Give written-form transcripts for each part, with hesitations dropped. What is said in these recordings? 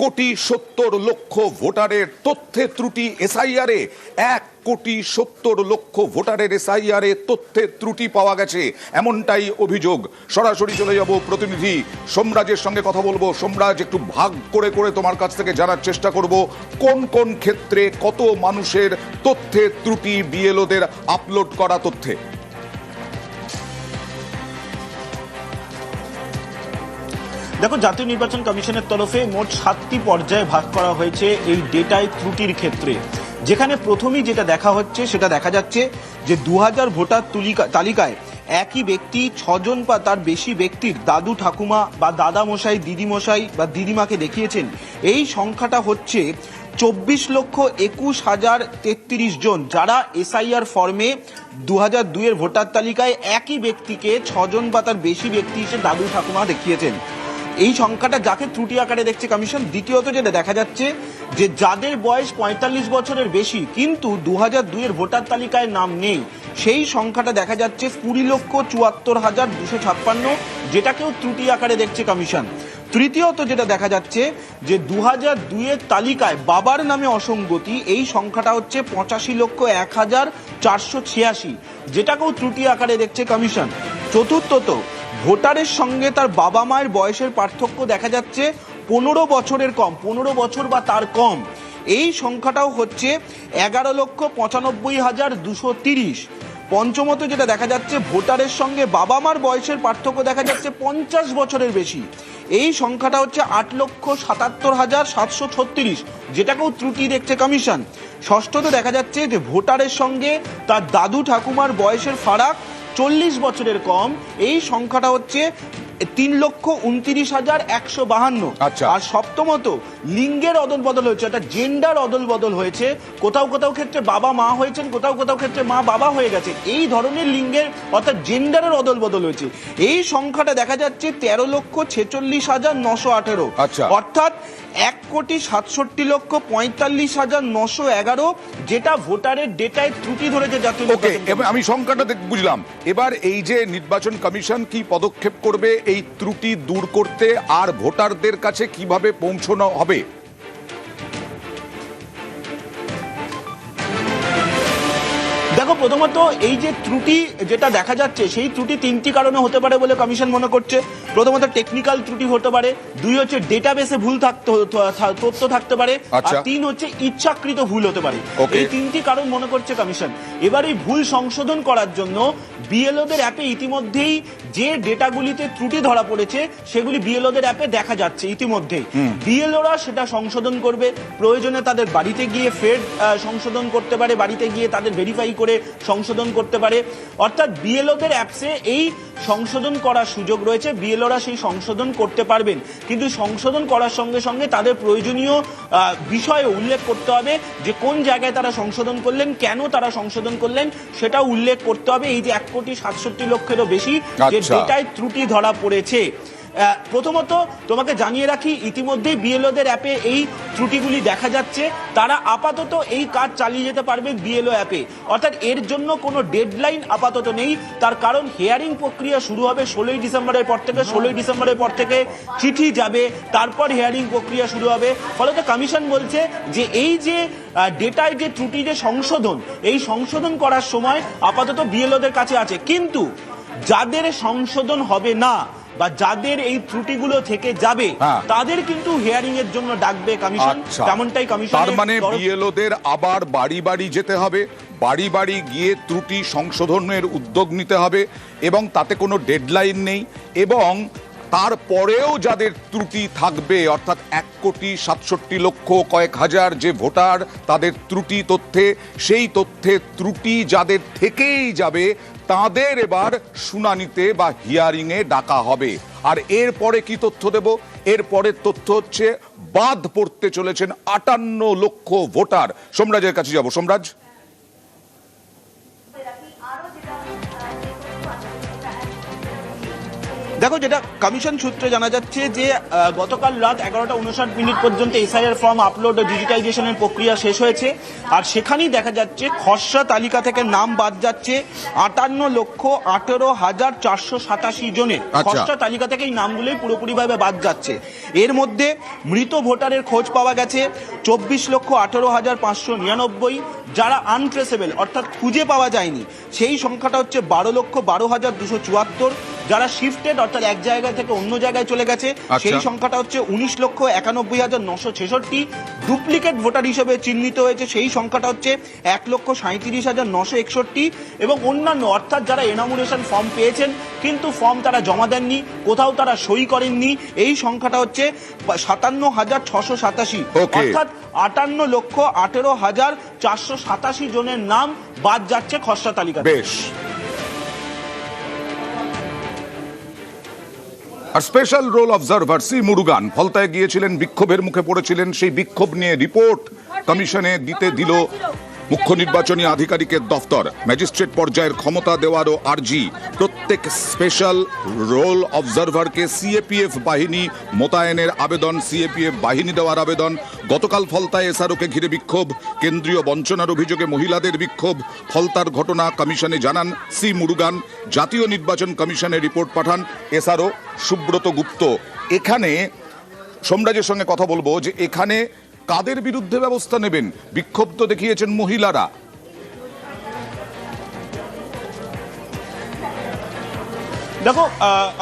1,70,00,000 ভোটারের তথ্যে ত্রুটি এসআইআরে 1,70,00,000 ভোটারের এসআইআরে তথ্যে ত্রুটি পাওয়া গেছে, এমনটাই অভিযোগ। সরাসরি চলে যাব প্রতিনিধি সোমরাজের সঙ্গে কথা বলবো। সোমরাজ, একটু ভাগ করে করে তোমার কাছ থেকে জানার চেষ্টা করব কোন কোন ক্ষেত্রে কত মানুষের তথ্যে ত্রুটি বিএলওদের আপলোড করা তথ্যে। দেখো, জাতীয় নির্বাচন কমিশনের তরফে মোট 7টি পর্যায়ে ভাগ করা হয়েছে এই ডেটায় ত্রুটির ক্ষেত্রে। যেখানে প্রথমেই যেটা দেখা হচ্ছে সেটা দেখা যাচ্ছে যে 2000 ভোটার তালিকায় একই ব্যক্তি 6 জন বা তার বেশি ব্যক্তির দাদু ঠাকুমা বা দাদা মশাই, দিদি মশাই বা দিদিমাকে দেখিয়েছেন। এই সংখ্যাটা হচ্ছে 24,21,033 জন, যারা এসআইআর ফর্মে 2002 এর ভোটার তালিকায় একই ব্যক্তিকে 6 জন বা তার বেশি ব্যক্তি হিসেবে দাদু ঠাকুমা দেখিয়েছেন। এই সংখ্যাটা যাকে ত্রুটি আকারে দেখছে কমিশন। দ্বিতীয়ত যেটা দেখা যাচ্ছে যে যাদের বয়স 45 বছরের বেশি কিন্তু 2002 এর ভোটার তালিকায় নাম নেই, সেই সংখ্যাটা দেখা যাচ্ছে 20,74,256, যেটাকেও ত্রুটি আকারে দেখছে কমিশন। তৃতীয়ত যেটা দেখা যাচ্ছে যে 2002 এর তালিকায় বাবার নামে অসঙ্গতি, এই সংখ্যাটা হচ্ছে 85,01,486, যেটাকেও ত্রুটি আকারে দেখছে কমিশন। চতুর্থত, ভোটারের সঙ্গে তার বাবা মায়ের বয়সের পার্থক্য দেখা যাচ্ছে 15 বছরের কম, 15 বছর বা তার কম, এই সংখ্যাটাও হচ্ছে 11,95,230। পঞ্চমত যেটা দেখা যাচ্ছে, ভোটারের সঙ্গে বাবা মার বয়সের পার্থক্য দেখা যাচ্ছে 50 বছরের বেশি, এই সংখ্যাটা হচ্ছে 8,77,736, যেটাকেও ত্রুটি দেখছে কমিশন। ষষ্ঠত দেখা যাচ্ছে যে ভোটারের সঙ্গে তার দাদু ঠাকুমার বয়সের ফারাক 40 বছরের কম, এই সংখ্যাটা হচ্ছে 3,29,152। আর সপ্তমত, লিঙ্গের অদল বদল হয়েছে, অর্থাৎ জেন্ডার অদল বদল হয়েছে। কোথাও কোথাও ক্ষেত্রে বাবা মা হয়েছেন, কোথাও কোথাও ক্ষেত্রে মা বাবা হয়ে গেছে। এই ধরনের লিঙ্গের অর্থাৎ জেন্ডারের অদল বদল হয়েছে। এই সংখ্যাটা দেখা যাচ্ছে 13,46,918, অর্থাৎ 1,67,45,911, যেটা ভোটারের ডেটায় ত্রুটি ধরেছে জাতীয় নির্বাচন। আমি সংখ্যাটা বুঝলাম। এবার এই যে নির্বাচন কমিশন কি পদক্ষেপ করবে এই ত্রুটি দূর করতে, আর ভোটারদের কাছে কিভাবে পৌঁছানো হবে? দেখো, প্রথমত এই যে ত্রুটি যেটা দেখা যাচ্ছে, সেই ত্রুটি 3টি কারণে হতে পারে বলে কমিশন মনে করছে। প্রথমত টেকনিক্যাল ত্রুটি হতে পারে, 2 হচ্ছে ডেটাবেসে ভুল তথ্য থাকতে পারে, আর 3 হচ্ছে ইচ্ছাকৃত ভুল হতে পারে। এই 3টি কারণ মনে করছে কমিশন। এবার এই ভুল সংশোধন করার জন্য বিএলওদের অ্যাপে ইতিমধ্যেই যে ডেটাগুলিতে ত্রুটি ধরা পড়েছে সেগুলি বিএলওদের অ্যাপে দেখা যাচ্ছে ইতিমধ্যেই। বিএলওরা সেটা সংশোধন করবে, প্রয়োজনে তাদের বাড়িতে গিয়ে ফের সংশোধন করতে পারে, বাড়িতে গিয়ে তাদের ভেরিফাই করে সংশোধন করতে পারে। অর্থাৎ বিএলওদের অ্যাপসে এই সংশোধন করার সুযোগ রয়েছে, বিএলওরা সেই সংশোধন করতে পারবেন। কিন্তু সংশোধন করার সঙ্গে সঙ্গে তাদের প্রয়োজনীয় বিষয়ে উল্লেখ করতে হবে যে কোন জায়গায় তারা সংশোধন করলেন, কেন তারা সংশোধন করলেন, সেটা উল্লেখ করতে হবে। এই যে 1,67,00,000-এরও বেশি যে ডেটায় ত্রুটি ধরা পড়েছে। প্রথমত তোমাকে জানিয়ে রাখি, ইতিমধ্যেই বিএলওদের অ্যাপে এই ত্রুটিগুলি দেখা যাচ্ছে। তারা আপাতত এই কাজ চালিয়ে যেতে পারবে বিএলও অ্যাপে, অর্থাৎ এর জন্য কোনো ডেডলাইন আপাতত নেই। তার কারণ হিয়ারিং প্রক্রিয়া শুরু হবে 16ই ডিসেম্বরের পর থেকে। 16ই ডিসেম্বরের পর থেকে চিঠি যাবে, তারপর হিয়ারিং প্রক্রিয়া শুরু হবে। ফলত কমিশন বলছে যে এই যে ডেটায় যে ত্রুটি যে সংশোধন, এই সংশোধন করার সময় আপাতত বিএলওদের কাছে আছে। কিন্তু যাদের সংশোধন হবে না বা যাদের এই ত্রুটিগুলো থেকে যাবে, তাদের কিন্তু হিয়ারিং এর জন্য ডাকবে কমিশন। তেমনটাই কমিশন। তার মানে বিএলওদের আবার বাড়ি বাড়ি যেতে হবে, বাড়ি বাড়ি গিয়ে ত্রুটি সংশোধনের উদ্যোগ নিতে হবে, এবং তাতে কোনো ডেডলাইন নেই। এবং তারপরেও যাদের ত্রুটি থাকবে, অর্থাৎ 1,67,00,000 কয়েক হাজার যে ভোটার, তাদের ত্রুটি তথ্যে, সেই তথ্যে ত্রুটি যাদের থেকেই যাবে তাদের এবার শুনানিতে বা হিয়ারিংয়ে ডাকা হবে। আর এরপরে কি তথ্য দেব? এরপরের তথ্য হচ্ছে বাদ পড়তে চলেছেন 58 লক্ষ ভোটার। সোমরাজের কাছে যাব। সোমরাজ, দেখো, যেটা কমিশন সূত্রে জানা যাচ্ছে যে গতকাল রাত 11:59 পর্যন্ত এসআইআর ফর্ম আপলোড ও ডিজিটাইজেশনের প্রক্রিয়া শেষ হয়েছে। আর সেখানেই দেখা যাচ্ছে খসড়া তালিকা থেকে নাম বাদ যাচ্ছে 58,18,487 জনের। খসড়া তালিকা থেকে এই নামগুলোই পুরোপুরিভাবে বাদ যাচ্ছে। এর মধ্যে মৃত ভোটারের খোঁজ পাওয়া গেছে 24,18,599, যারা আনট্রেসেবল অর্থাৎ খুঁজে পাওয়া যায়নি সেই সংখ্যাটা হচ্ছে 12,12,274, যারা শিফটেড অর্থাৎ এক জায়গা থেকে অন্য জায়গায় চলে গেছে সেই সংখ্যাটা হচ্ছে 19,91,966, ডুপ্লিকেট ভোটার হিসেবে চিহ্নিত হয়েছে সেই সংখ্যাটা হচ্ছে 1,37,961, এবং অন্যান্য অর্থাৎ যারা এনামুরেশন ফর্ম পেয়েছেন কিন্তু ফর্ম তারা জমা দেননি, কোথাও তারা সই করেননি, এই সংখ্যাটা হচ্ছে 57,687, অর্থাৎ 58,18,487 জনের নাম বাদ যাচ্ছে খসড়া তালিকা। বেশ। আর special roll observer C Murugan ফলতায় গিয়েছিলেন, বিক্ষোভের মুখে পড়েছিলেন। সেই বিক্ষোভ নিয়ে রিপোর্ট কমিশনে দিতে দিল মুখ্য নির্বাচনী আধিকারিকের দফতর। ম্যাজিস্ট্রেট পর্যায়ের ক্ষমতা দেওয়ারও আর্জি। প্রত্যেক স্পেশাল রোল অবজারভারকে সিএপিএফ বাহিনী মোতায়েনের আবেদন, সিএপিএফ বাহিনী দেওয়ার আবেদন। গতকাল ফলতায় এসআরওকে ঘিরে বিক্ষোভ, কেন্দ্রীয় বঞ্চনার অভিযোগে মহিলাদের বিক্ষোভ। ফলতার ঘটনা কমিশনে জানান সি মুরুগান। জাতীয় নির্বাচন কমিশনে রিপোর্ট পাঠান এসআরও সুব্রত গুপ্ত। এখানে সোমরাজের সঙ্গে কথা বলবো যে এখানে কাদের বিরুদ্ধে ব্যবস্থা নেবেন? বিক্ষোভ তো দেখিয়েছেন মহিলারা। দেখো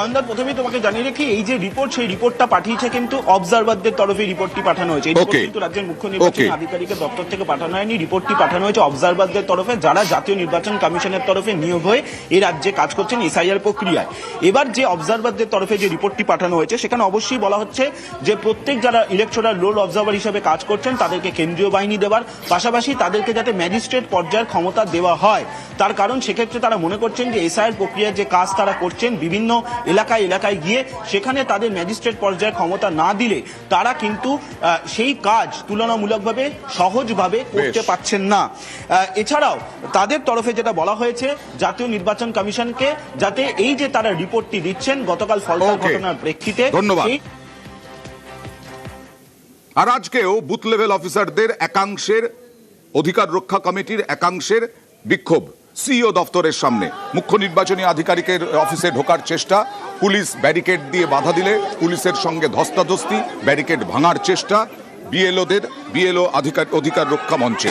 অন্দর, প্রথমেই তোমাকে জানিয়ে রাখি এই যে রিপোর্ট, সেই রিপোর্টটা পাঠিয়েছে কিন্তু অবজারভারদের তরফে রিপোর্টটি পাঠানো হয়েছে। এই রিপোর্ট কিন্তু রাজ্যের মুখ্য নির্বাচনী আধিকারিকের দপ্তর থেকে পাঠানো হয়নি, রিপোর্টটি পাঠানো হয়েছে অবজারভারদের তরফে, যারা জাতীয় নির্বাচন কমিশনের তরফে নিয়োগ হয়ে এই রাজ্যে কাজ করছেন এসআইআর প্রক্রিয়ায়। এবার যে অবজারভারদের তরফে যে রিপোর্টটি পাঠানো হয়েছে সেখানে অবশ্যই বলা হচ্ছে যে প্রত্যেক যারা ইলেকটোরাল রোল অবজারভার হিসেবে কাজ করছেন তাদেরকে কেন্দ্রীয় বাহিনী দেওয়ার পাশাপাশি তাদেরকে যাতে ম্যাজিস্ট্রেট পর্যায়ের ক্ষমতা দেওয়া হয়। তার কারণ সেক্ষেত্রে তারা মনে করছেন যে এসআইআর প্রক্রিয়ার যে কাজ তারা করছেন বিভিন্ন এলাকায় এলাকায় গিয়ে সেখানে তাদের ম্যাজিস্ট্রেট পর্যায়ের ক্ষমতা না দিলে তারা কিন্তু সেই কাজ তুলনামূলকভাবে সহজভাবে করতে পারছেন না। এছাড়াও তাদের তরফে যেটা বলা হয়েছে জাতীয় নির্বাচন কমিশনকে যাতে এই যে তারা রিপোর্টটি দিচ্ছেন গতকাল ফলতার ঘটনার প্রেক্ষিতে। ধন্যবাদ। আর আজকেও বুথ লেভেল অফিসারদের একাংশের, অধিকার রক্ষা কমিটির একাংশের বিক্ষোভ সিইও দফতরের সামনে। মুখ্য নির্বাচনী আধিকারিকের অফিসে ঢোকার চেষ্টা, পুলিশ ব্যারিকেড দিয়ে বাধা দিলে পুলিশের সঙ্গে ধস্তাধস্তি, ব্যারিকেড ভাঙার চেষ্টা বিএলও অধিকার রক্ষা মঞ্চে।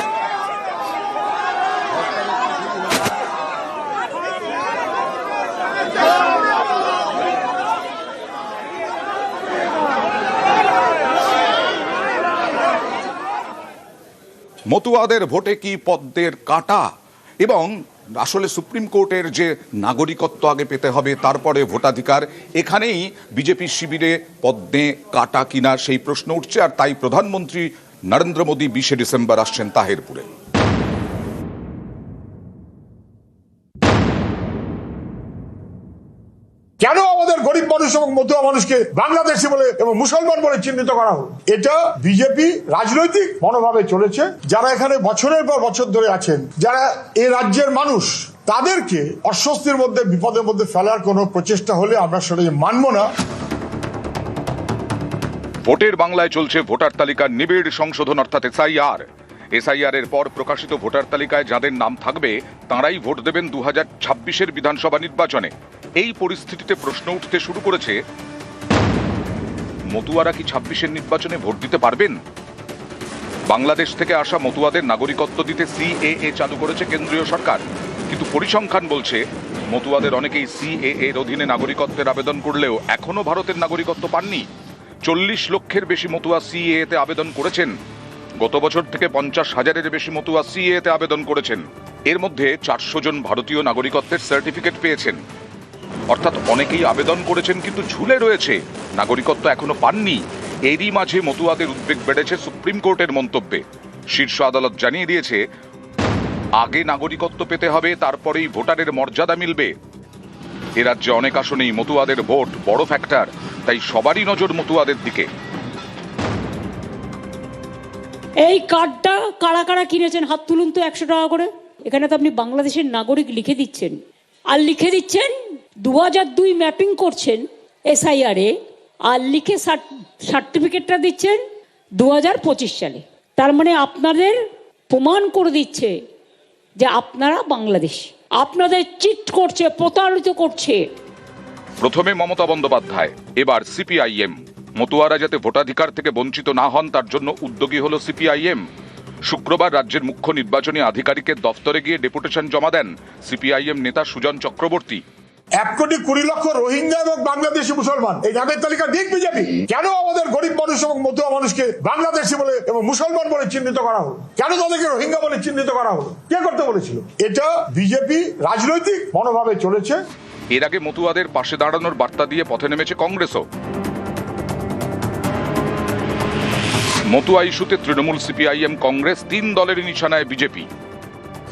মতুয়াদের ভোটে কি পদ্মের কাঁটা? এবং আসলে সুপ্রিম কোর্টের যে নাগরিকত্ব আগে পেতে হবে তারপরে ভোটাধিকার, এখানেই বিজেপি শিবিরে পদ্মে কাঁটা কিনা সেই প্রশ্ন উঠছে। আর তাই প্রধানমন্ত্রী নরেন্দ্র মোদী 20শে ডিসেম্বর আসছেন তাহিরপুরে। কেন আমাদের গরিব মানুষ এবং মতুয়া মানুষকে বাংলাদেশি বলে এবং মুসলমান বলে চিহ্নিত করা হলো? এটা বিজেপি রাজনৈতিক মনোভাবে চলেছে। যারা এখানে বছরের পর বছর ধরে আছেন, যারা এই রাজ্যের মানুষ, তাদেরকে অস্বস্তির মধ্যে, বিপদের মধ্যে ফেলার কোনো প্রচেষ্টা হলে আমরা সেটা মানব না। ভোটের বাংলায় চলছে ভোটার তালিকার নিবিড় সংশোধন অর্থাৎ এসআইআর এর পর প্রকাশিত ভোটার তালিকায় যাদের নাম থাকবে তাঁরাই ভোট দেবেন 2026-এর বিধানসভা নির্বাচনে। এই পরিস্থিতিতে প্রশ্ন উঠতে শুরু করেছে, মতুয়ারা কি 26-এর নির্বাচনে ভোট দিতে পারবেন? বাংলাদেশ থেকে আসা মতুয়াদের নাগরিকত্ব দিতে সিএএ চালু করেছে কেন্দ্রীয় সরকার, কিন্তু পরিসংখ্যান বলছে মতুয়াদের অনেকেই সিএএ এর অধীনে নাগরিকত্বের আবেদন করলেও এখনো ভারতের নাগরিকত্ব পাননি। 40 লক্ষের বেশি মতুয়া সিএএ তে আবেদন করেছেন। গত বছর থেকে 50,000-এর বেশি মতুয়া সিএএ তে আবেদন করেছেন। এর মধ্যে 400 জন ভারতীয় নাগরিকত্বের সার্টিফিকেট পেয়েছেন। অর্থাৎ অনেকেই আবেদন করেছেন কিন্তু ঝুলে রয়েছে, নাগরিকত্ব এখনো পাননি। এরই মাঝে মতুয়াদের উদ্বেগ বেড়েছে সুপ্রিম কোর্টের মন্তব্যে। শীর্ষ আদালত জানিয়ে দিয়েছে আগে নাগরিকত্ব পেতে হবে, তারপরেই ভোটারের মর্যাদা মিলবে। এ রাজ্যে অনেক আসনেই মতুয়াদের ভোট বড় ফ্যাক্টর, তাই সবারই নজর মতুয়াদের দিকে। এই কার্ডটা কারা কারা কিনেছেন হাত তুলুন তো 100 টাকা করে। এখানে তো আপনি বাংলাদেশের নাগরিক লিখে দিচ্ছেন, আর লিখে দিচ্ছেন 2002 ম্যাপিং করছেন SIR-এ আর লিখে সার্টিফিকেটটা দিচ্ছেন 2025 সালে। তার মানে আপনাদের প্রমাণ করে দিচ্ছে যে আপনারা বাংলাদেশ, আপনাদের চিট করছে, প্রতারিত করছে। প্রথমে মমতা বন্দ্যোপাধ্যায়, এবার সিপিআইএম। মতুয়ারা যাতে ভোটাধিকার থেকে বঞ্চিত না হন তার জন্য উদ্যোগী হলো সিপিআইএম। শুক্রবার রাজ্যের মুখ্য নির্বাচনী আধিকারিকের দফতরে গিয়ে ডেপুটেশন জমা দেন সিপিআইএম নেতা সুজন চক্রবর্তী। 1,20,00,000 রোহিঙ্গা এবং বাংলাদেশি মুসলমান এই নামের তালিকা দিক বিজেপি। কেন আমাদের গরিব মানুষ এবং মতুয়া মানুষকে বাংলাদেশি বলে এবং মুসলমান বলে চিহ্নিত করা হলো? কেন তাদেরকে রোহিঙ্গা বলে চিহ্নিত করা হলো? কে করতে বলেছিল? এটা বিজেপি রাজনৈতিক মনোভাবে চলেছে। এর আগে মতুয়াদের পাশে দাঁড়ানোর বার্তা দিয়ে পথে নেমেছে কংগ্রেসও। মতুয়া ইস্যুতে তৃণমূল, সিপিআইএম, কংগ্রেস 3 দলের নিশানায় বিজেপি।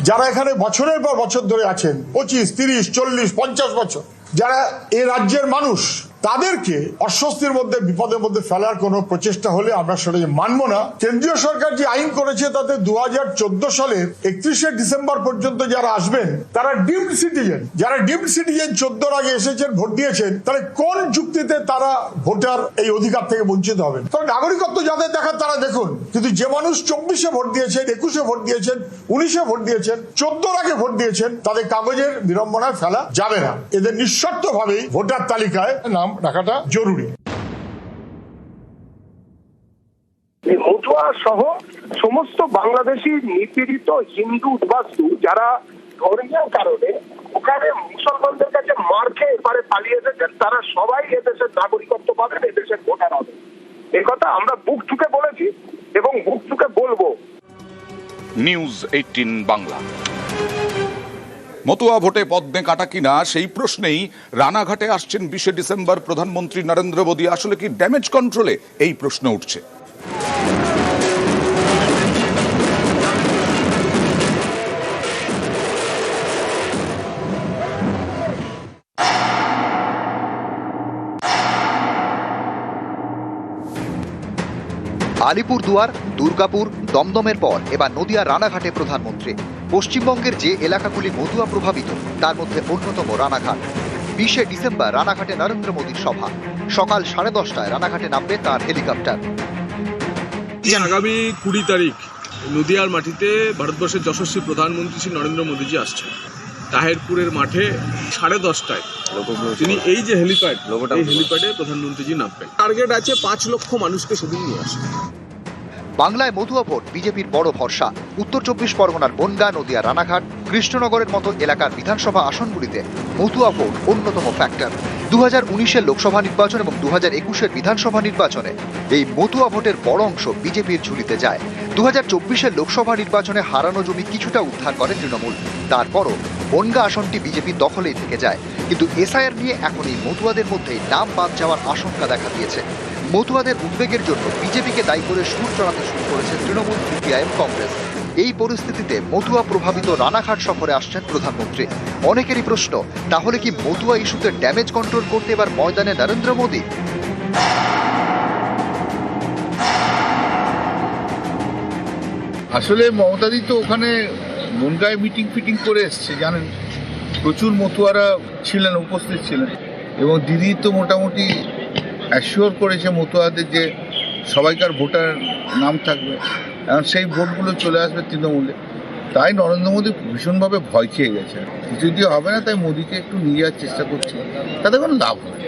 যারা এখানে বছরের পর বছর ধরে আছেন, 25, 30, 40, 50 বছর, যারা এই রাজ্যের মানুষ, তাদেরকে অস্বস্তির মধ্যে, বিপদের মধ্যে ফেলার কোনো প্রচেষ্টা হলে আমরা সেটা মানব না। কেন্দ্রীয় সরকার যে আইন করেছে তাতে 2014 সালের 31শে ডিসেম্বর পর্যন্ত যারা আসবেন তারা ডিমড সিটিজেন। যারা ডিমড সিটিজেন 14 আগে এসেছেন, ভোট দিয়েছেন, তাহলে কোন যুক্তিতে তারা ভোটার এই অধিকার থেকে বঞ্চিত হবেন? কারণ নাগরিকত্ব যাদের দেখার তারা দেখুন, কিন্তু যে মানুষ 24-এ ভোট দিয়েছেন, 21-এ ভোট দিয়েছেন, 19-এ ভোট দিয়েছেন, 14 আগে ভোট দিয়েছেন, তাদের কাগজের বিড়ম্বনায় ফেলা যাবে না। এদের নিঃশর্তভাবেই ভোটার তালিকায় নাম রাখাটা জরুরি। মতুয়া সহ সমস্ত বাংলাদেশি নিপীড়িত হিন্দু উদ্বাস্তু যারা ধর্মীয় কারণে ওখানে মুসলমানদের কাছে মার খেয়ে এবারে পালিয়ে এসেছেন, তারা সবাই এদেশের নাগরিকত্ব পাবেন, এদেশের ভোটার হবে। একথা আমরা বুক ঠুকে বলেছি এবং বুক ঠুকে বলবো। নিউজ 18 বাংলা। মতুয়া ভোটে পদ্মে কাটা কিনা সেই প্রশ্নেই রানাঘাটে আসছেন 20শে ডিসেম্বর প্রধানমন্ত্রী নরেন্দ্র মোদী। আসলে কি ড্যামেজ কন্ট্রোলে, এই প্রশ্ন উঠছে। আলিপুরদুয়ার, দুর্গাপুর, দমদমের পর এবার নদিয়া রানাঘাটে প্রধানমন্ত্রী। পশ্চিমবঙ্গের যে এলাকাগুলি মতুয়া প্রভাবিত তার মধ্যে অন্যতম রানাঘাট। 20শে ডিসেম্বর রানাঘাটে নরেন্দ্র মোদীর সভা। সকাল 10:30টায় রানাঘাটে নামবে তার হেলিকপ্টার। আগামী 20 তারিখ নদিয়ার মাটিতে ভারতবর্ষের যশস্বী প্রধানমন্ত্রী শ্রী নরেন্দ্র মোদীজি আসছেন। তাহেরপুরের মাঠে 10:30টায় তিনি এই যে হেলিপ্যাড, এই হেলিপ্যাডে প্রধানমন্ত্রীজি নামবেন। টার্গেট আছে 5 লক্ষ মানুষকে সেদিন নিয়ে আসবে। বাংলায় মতুয়া ভোট বিজেপির বড় ভরসা। উত্তর 24 পরগনার বনগাঁ, নদিয়া, রানাঘাট, কৃষ্ণনগরের মতো এলাকার বিধানসভা আসনগুলিতে মতুয়া ভোট অন্যতম ফ্যাক্টর। 2019-এর লোকসভা নির্বাচন এবং 2021-এর বিধানসভা নির্বাচনে এই মতুয়া ভোটের বড় অংশ বিজেপির ঝুলিতে যায়। 2024-এর লোকসভা নির্বাচনে হারানো জমি কিছুটা উদ্ধার করে তৃণমূল। তারপরও বনগাঁ আসনটি বিজেপির দখলেই থেকে যায়। কিন্তু এসআইআর নিয়ে এখন এই মতুয়াদের মধ্যেই নাম বাদ যাওয়ার আশঙ্কা দেখা দিয়েছে। মতুয়াদের উদ্বেগের জন্য বিজেপিকে দায়ী করে সুর চড়াতে শুরু করেছে তৃণমূল, সিপিআইএম, কংগ্রেস। এই পরিস্থিতিতে মতুয়া প্রভাবিত রানাঘাট সফরে আসছেন প্রধানমন্ত্রী। অনেকেরই প্রশ্ন, তাহলে কি মতুয়া ইস্যুতে ড্যামেজ কন্ট্রোল করতে এবার ময়দানে নরেন্দ্র মোদী? আসলে মমতাদি তো ওখানে বনগাঁয় মিটিং ফিটিং করে এসছে, জানেন, প্রচুর মতুয়ারা ছিলেন, উপস্থিত ছিলেন, এবং দিদি তো মোটামুটি অ্যাসিওর করেছে মতুয়াদের যে সবাইকার ভোটার নাম থাকবে, এখন সেই ভোটগুলো চলে আসবে তৃণমূলে। তাই নরেন্দ্র মোদী ভীষণভাবে ভয় খেয়ে গেছে, কিছু দিয়ে হবে না, তাই মোদীকে একটু নিয়ে যাওয়ার চেষ্টা করছে, তাতে কোনো লাভ হবে।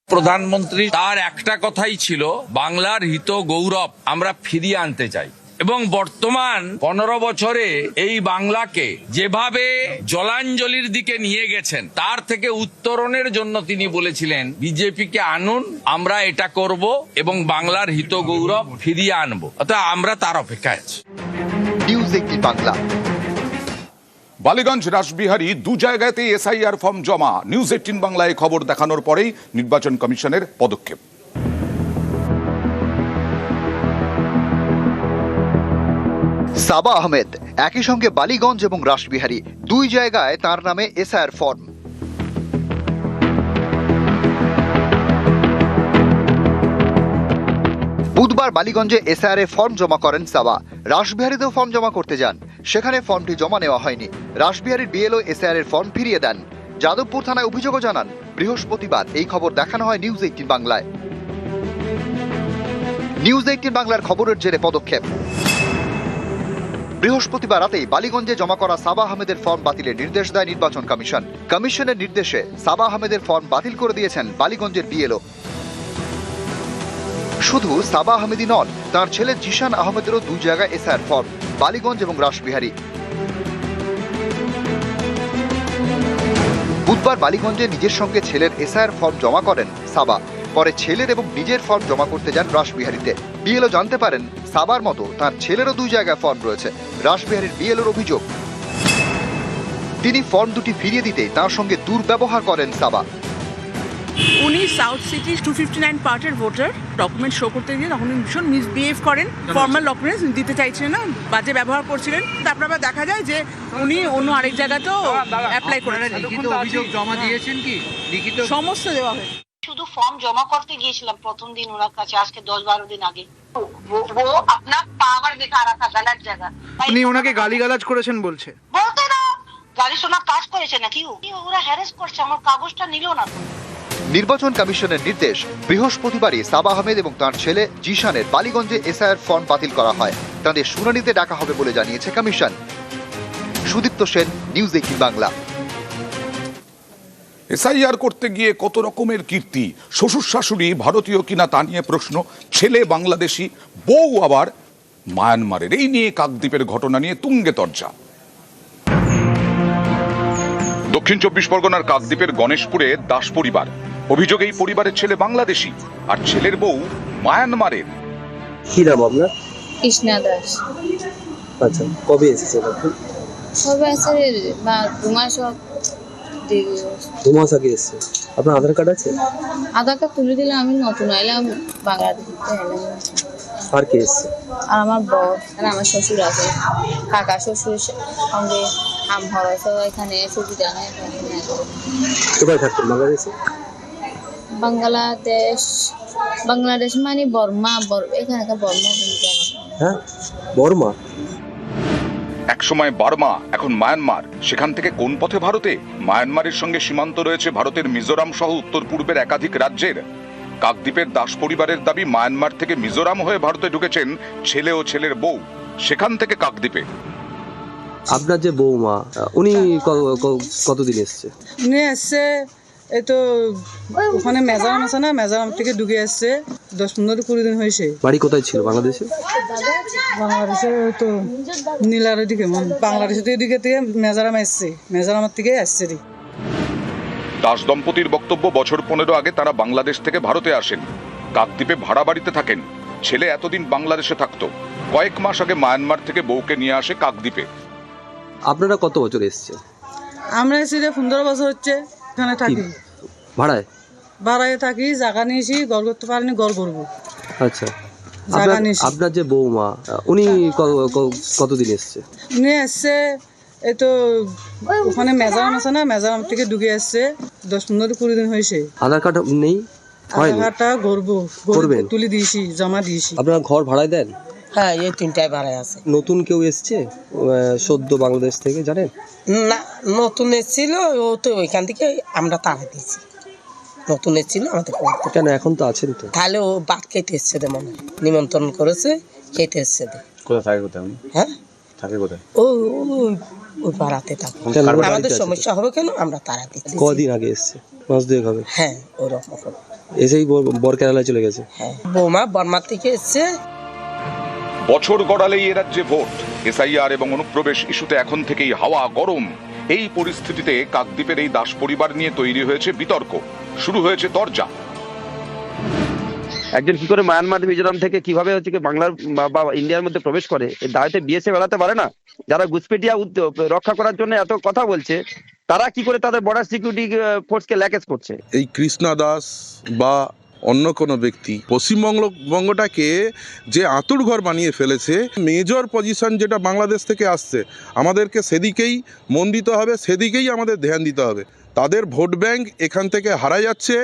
প্রধানমন্ত্রী তার একটা কথাই ছিল, বাংলার হিত গৌরব আমরা ফিরিয়ে আনতে চাই। এবং বর্তমান 15 বছরে এই বাংলাকে যেভাবে জলাঞ্জলির দিকে নিয়ে গেছেন, তার থেকে উত্তরণের জন্য তিনি বলেছিলেন বিজেপিকে আনুন, আমরা এটা করব এবং বাংলার হিত গৌরব ফিরিয়ে আনবো। অর্থাৎ আমরা তার অপেক্ষায় আছি। নিউজ 18 বাংলা। বালিগঞ্জ, রাসবিহারী 2 জায়গাতেই এসআইআর ফর্ম জমা। নিউজ 18 বাংলায় খবর দেখানোর পরেই নির্বাচন কমিশনের পদক্ষেপ। সাবা আহমেদ একই সঙ্গে বালিগঞ্জ এবং রাসবিহারী 2 জায়গায় তার নামে এসআইআর ফর্ম। বুধবার বালিগঞ্জে এসআইআর ফর্ম জমা করেন সাবা। রাসবিহারীতেও ফর্ম জমা করতে যান, সেখানে ফর্মটি জমা নেওয়া হয়নি। রাসবিহারীর বিএলও এসআইআর ফর্ম ফিরিয়ে দেন। যাদবপুর থানায় অভিযোগও জানান। বৃহস্পতিবার এই খবর দেখানো হয় নিউজ 18 বাংলায়। নিউজ 18 বাংলার খবরের জেরে পদক্ষেপ। বৃহস্পতিবার রাতেই বালিগঞ্জে জমা করা সাবা আহমেদের ফর্ম বাতিলের নির্দেশ দেয় নির্বাচন কমিশন। কমিশনের নির্দেশে সাবা আহমেদের ফর্ম বাতিল করে দিয়েছেন বালিগঞ্জের বিএলও। শুধু সাবা আহমেদই নন, তার ছেলে জিশান আহমেদেরও 2 জায়গায় এসআইআর ফর্ম, বালিগঞ্জ এবং রাসবিহারী। বুধবার বালিগঞ্জে নিজের সঙ্গে ছেলের এসআইআর ফর্ম জমা করেন সাবা। পরে ছেলের এবং নিজের ফর্ম জমা করতে যান রাসবিহারীতে। বিএলও জানতে পারেন সাবার মতো তার ছেলেরও 2 জায়গায় ফর্ম রয়েছে। রাসবিহারীর বিএলওর অভিযোগ, তিনি ফর্ম দুটি ফিরিয়ে দিতে তার সঙ্গে দুর্ব্যবহার করেন সাবা। উনি সাউথ সিটি 259 পার্টের ভোটার, ডকুমেন্ট শো করতে গিয়ে তখন ভীষণ মিসবিহেভ করেন, ফর্মাল ডকুমেন্টস দিতে চাইছিলেন না, বাজে ব্যবহার করছিলেন। তারপর আবার দেখা যায় যে উনি অন্য আরেক জায়গাতেও অ্যাপ্লাই করেন। অভিযোগ জমা দিয়েছেন কি? লিখিত সমস্ত দেওয়া হয়। শুধু ফর্ম জমা করতে গিয়েছিলাম প্রথম দিন ওনার কাছে, আজকে 10-12 দিন আগে। वो अपना पावर दिखा रहा था गलत जगह। উনি ওনাকে গালিগালাজ করেছেন বলছে। বলতে না, গালি শোনা কাজ করেছে নাকি? ওরা হ্যারাস করছে, আমার কাগজটা নিল না। নির্বাচন কমিশনের নির্দেশ, বৃহস্পতিবারই সাবা আহমেদ এবং তার ছেলে জিশানের বালিগঞ্জে এসআইআর ফর্ম বাতিল করা হয়। তাদের শুনানিতে ডাকা হবে বলে জানিয়েছে commission. Sudipta Sen, news 18 Bangla. SIR করতে গিয়ে কত রকমের কীর্তি, শ্বশুর শাশুড়ি ভারতীয় কিনা তা নিয়ে প্রশ্ন, ছেলে বাংলাদেশি, বউ আবার মায়ানমারের। এই নিয়ে কাকদ্বীপের ঘটনা নিয়ে তুঙ্গে তর্জা। দক্ষিণ 24 পরগনার কাকদ্বীপের গণেশপুরে দাস পরিবার। অভিযোগ, এই পরিবারের ছেলে বাংলাদেশি আর ছেলের বউ মায়ানমারের। কি নাম আপনার? কৃষ্ণা দাস। আচ্ছা, কবে এসেছেন আপনি? সবে আছে 2 মাস, 2 মাস আগে এসেছে। আপনার আধার কার্ড আছে? আধার কার্ড তুলে দিলাম, আমি নতুন আইলাম বাংলাদেশ থেকে। আর কে এসছে? আর আমার বর আর আমার শ্বশুর আছে, কাকা শ্বশুর সঙ্গে আম হরস এখানে সুবিধা নেই। কোথায় থাকতেন বাংলাদেশে? বাংলাদেশ মানে বর্মা, এখানে বর্মা। হ্যাঁ, বর্মা। একসময় বার্মা, এখন মায়ানমার। সেখান থেকে কোন পথে ভারতে? মায়ানমারের সঙ্গে সীমান্ত রয়েছে ভারতের মিজোরাম সহ উত্তর পূর্বের একাধিক রাজ্যের। কাকদ্বীপের দাস পরিবারের দাবি, মায়ানমার থেকে মিজোরাম হয়ে ভারতে ঢুকেছেন ছেলে ও ছেলের বউ, সেখান থেকে কাকদ্বীপে। আপনার যে বৌমা, উনি কতদিন এসছে? উনি এসছে এই তো ওখানে মেজারাম আছে না, মেজারাম থেকে ঢুকে আসছে 10-15-20 দিন হয়েছে। বাড়ি কোথায় ছিল বাংলাদেশে? বাংলাদেশে তো নীলার দিকে, বাংলাদেশের দিকে থেকে মেজারাম এসছে, মেজারামের থেকে আসছে। দাস দম্পতির বক্তব্য, বছর 15 আগে তারা বাংলাদেশ থেকে ভারতে আসেন, কাকদ্বীপে ভাড়া বাড়িতে থাকেন। ছেলে এতদিন বাংলাদেশে থাকতো, কয়েক মাস আগে মায়ানমার থেকে বউকে নিয়ে আসে কাকদ্বীপে। আপনারা কত বছর এসছে? আমরা এসে 15 বছর হচ্ছে এখানে থাকি। ভাড়ায় থাকি, জায়গা নিয়েছি, ঘর করতে পারিনি, ঘর করবো। আচ্ছা, আপনার যে বৌমা, উনি কতদিন এসছে? উনি এসছে এই তো ওখানে মেজারাম আছে না, মেজারাম থেকে ঢুকে আসছে 10-15-20 দিন হয়েছে। আধার কার্ড নেই? আধার কার্ডটা করবেন, তুলে দিয়েছি, জমা দিয়েছি। আপনারা ঘর ভাড়ায় দেন? হ্যাঁ, এই 3টায় ভাড়ায় আছে। নতুন কেউ এসছে সদ্য বাংলাদেশ থেকে, জানেন? না, নতুন এসেছিল, ও তো ওইখান থেকে আমরা তাড়া দিয়েছি। নতুন এসেছিল আমাদের। কেন, এখন তো আছেন তো? তাহলে ও বাদ খেতে এসছে, মনে নিমন্ত্রণ করেছে, খেতে এসছে। কোথায় থাকে? কোথায় হ্যাঁ থাকে? কোথায়? ওই পাড়াতে থাকে। আমাদের সমস্যা হবে কেন, আমরা তাড়া দিচ্ছি। কদিন আগে এসছে? মাস 2 হবে। হ্যাঁ, ওরকম এসেই বর কেরালায় চলে গেছে। হ্যাঁ, বৌমা বর্মা থেকে এসছে। বছর গড়ালেই এ রাজ্যে ভোট, এসআইআর এবং অনুপ্রবেশ ইস্যুতে এখন থেকেই হাওয়া গরম। এই পরিস্থিতিতে কাকদ্বীপের এই দাস পরিবার নিয়ে তৈরি হয়েছে বিতর্ক, শুরু হয়েছে তরজা। একজন কি করে মায়ানমার মিজোরাম থেকে কিভাবে হচ্ছে কি বাংলার বা ইন্ডিয়ার মধ্যে প্রবেশ করে, এই দায়িত্বে বিএসএ বেড়াতে পারে না? যারা ঘুষপেটিয়া রক্ষা করার জন্য এত কথা বলছে, তারা কি করে তাদের বর্ডার সিকিউরিটি ফোর্সকে ল্যাকেজ করছে? এই কৃষ্ণা দাস বা অন্য কোনো ব্যক্তি পশ্চিমবঙ্গটাকে যে আঁতুড়ঘর বানিয়ে ফেলেছে, মেজর পজিশন যেটা বাংলাদেশ থেকে আসছে, আমাদেরকে সেদিকেই মন দিতে হবে, সেদিকেই আমাদের ধ্যান দিতে হবে। তাদের ভোট ব্যাংক এখান থেকে হারা যাচ্ছে,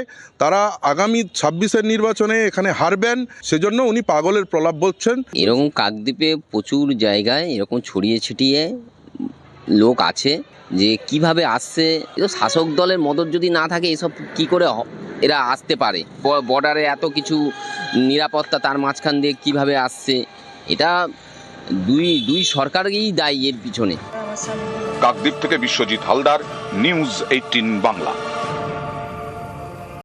তারা আগামী 26-এর নির্বাচনে এখানে হারবেন, সেজন্য উনি পাগলের প্রলাপ বলছেন। এরকম কাকদ্বীপে প্রচুর জায়গায় এরকম ছড়িয়ে ছিটিয়ে লোক আছে যে কিভাবে আসছে। শাসক দলের মদত যদি না থাকে এসব কি করে এরা আসতে পারে? বর্ডারে এত কিছু নিরাপত্তা, তার মাঝখান দিয়ে কিভাবে আসছে? এটা দুই সরকারই দায়ী এর পিছনে। কাকদ্বীপ থেকে বিশ্বজিৎ হালদার, নিউজ 18 বাংলা।